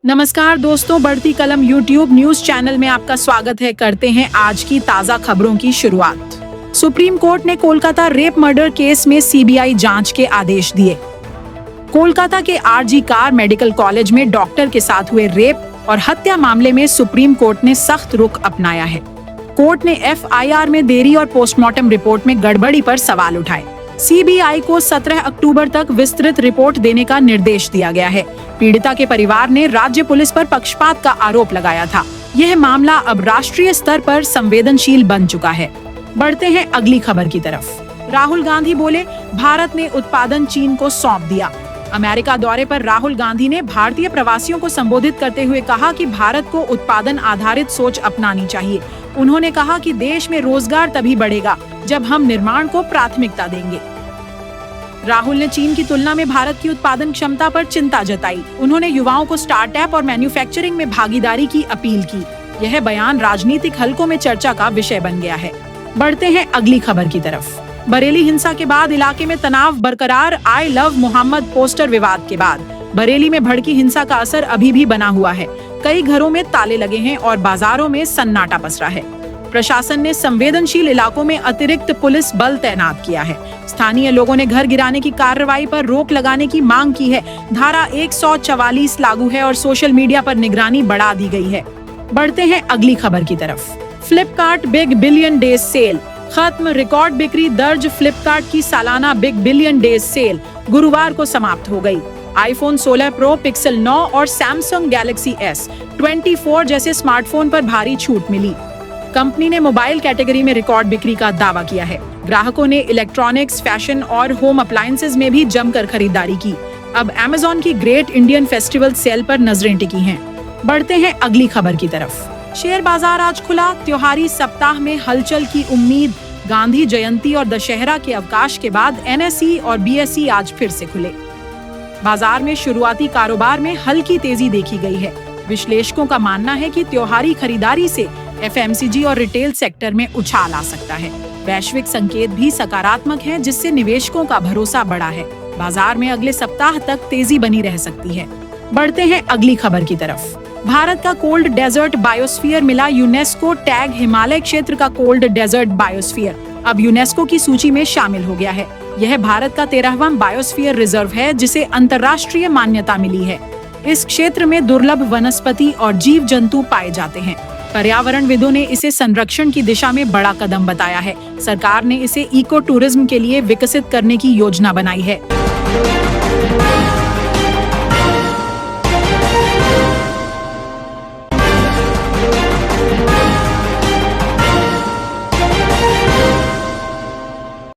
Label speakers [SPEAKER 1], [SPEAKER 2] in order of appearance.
[SPEAKER 1] नमस्कार दोस्तों, बढ़ती कलम यूट्यूब न्यूज चैनल में आपका स्वागत है। करते हैं आज की ताजा खबरों की शुरुआत। सुप्रीम कोर्ट ने कोलकाता रेप मर्डर केस में सीबीआई जांच के आदेश दिए। कोलकाता के आरजी कार मेडिकल कॉलेज में डॉक्टर के साथ हुए रेप और हत्या मामले में सुप्रीम कोर्ट ने सख्त रुख अपनाया है। कोर्ट ने एफआईआर में देरी और पोस्टमार्टम रिपोर्ट में गड़बड़ी पर सवाल उठाए। सीबीआई को 17 अक्टूबर तक विस्तृत रिपोर्ट देने का निर्देश दिया गया है। पीड़िता के परिवार ने राज्य पुलिस पर पक्षपात का आरोप लगाया था। यह मामला अब राष्ट्रीय स्तर पर संवेदनशील बन चुका है। बढ़ते हैं अगली खबर की तरफ। राहुल गांधी बोले, भारत ने उत्पादन चीन को सौंप दिया। अमेरिका दौरे पर राहुल गांधी ने भारतीय प्रवासियों को संबोधित करते हुए कहा कि भारत को उत्पादन आधारित सोच अपनानी चाहिए। उन्होंने कहा कि देश में रोजगार तभी बढ़ेगा जब हम निर्माण को प्राथमिकता देंगे। राहुल ने चीन की तुलना में भारत की उत्पादन क्षमता पर चिंता जताई। उन्होंने युवाओं को स्टार्टअप और मैन्युफैक्चरिंग में भागीदारी की अपील की। यह बयान राजनीतिक हलकों में चर्चा का विषय बन गया है। बढ़ते हैं अगली खबर की तरफ। बरेली हिंसा के बाद इलाके में तनाव बरकरार। आई लव मोहम्मद पोस्टर विवाद के बाद बरेली में भड़की हिंसा का असर अभी भी बना हुआ है। कई घरों में ताले लगे हैं और बाजारों में सन्नाटा पसरा है। प्रशासन ने संवेदनशील इलाकों में अतिरिक्त पुलिस बल तैनात किया है। स्थानीय लोगों ने घर गिराने की कार्रवाई पर रोक लगाने की मांग की है। धारा 144 लागू है और सोशल मीडिया पर निगरानी बढ़ा दी गई है। बढ़ते हैं अगली खबर की तरफ। Flipkart big billion days cell खत्म। रिकॉर्ड बिक्री दर्ज फ्लिपकार्ट की सालाना बिग बिलियन डेज सेल गुरुवार को समाप्त हो गई। आईफोन 16 प्रो, पिक्सल 9 और सैमसंग गैलेक्सी S24 जैसे स्मार्टफोन पर भारी छूट मिली। कंपनी ने मोबाइल कैटेगरी में रिकॉर्ड बिक्री का दावा किया है। ग्राहकों ने इलेक्ट्रॉनिक्स, फैशन और होम अप्लायंसेज में भी जमकर खरीदारी की। अब अमेज़न की ग्रेट इंडियन फेस्टिवल सेल पर नजरें टिकी हैं। बढ़ते हैं अगली खबर की तरफ। शेयर बाजार आज खुला। त्योहारी सप्ताह में हलचल की उम्मीद। गांधी जयंती और दशहरा के अवकाश के बाद NSE और BSE आज फिर से खुले। बाजार में शुरुआती कारोबार में हल्की तेजी देखी गई है। विश्लेषकों का मानना है कि त्योहारी खरीदारी से FMCG और रिटेल सेक्टर में उछाल आ सकता है। वैश्विक संकेत भी सकारात्मक हैं, जिससे निवेशकों का भरोसा बढ़ा है। बाजार में अगले सप्ताह तक तेजी बनी रह सकती है। बढ़ते हैं अगली खबर की तरफ। भारत का कोल्ड डेजर्ट बायोस्फीयर मिला यूनेस्को टैग। हिमालय क्षेत्र का कोल्ड डेजर्ट बायोस्फीयर अब यूनेस्को की सूची में शामिल हो गया है। यह भारत का 13वां बायोस्फीयर रिजर्व है, जिसे अंतर्राष्ट्रीय मान्यता मिली है। इस क्षेत्र में दुर्लभ वनस्पति और जीव जंतु पाए जाते हैं। पर्यावरणविदों ने इसे संरक्षण की दिशा में बड़ा कदम बताया है। सरकार ने इसे इको टूरिज्म के लिए विकसित करने की योजना बनाई है।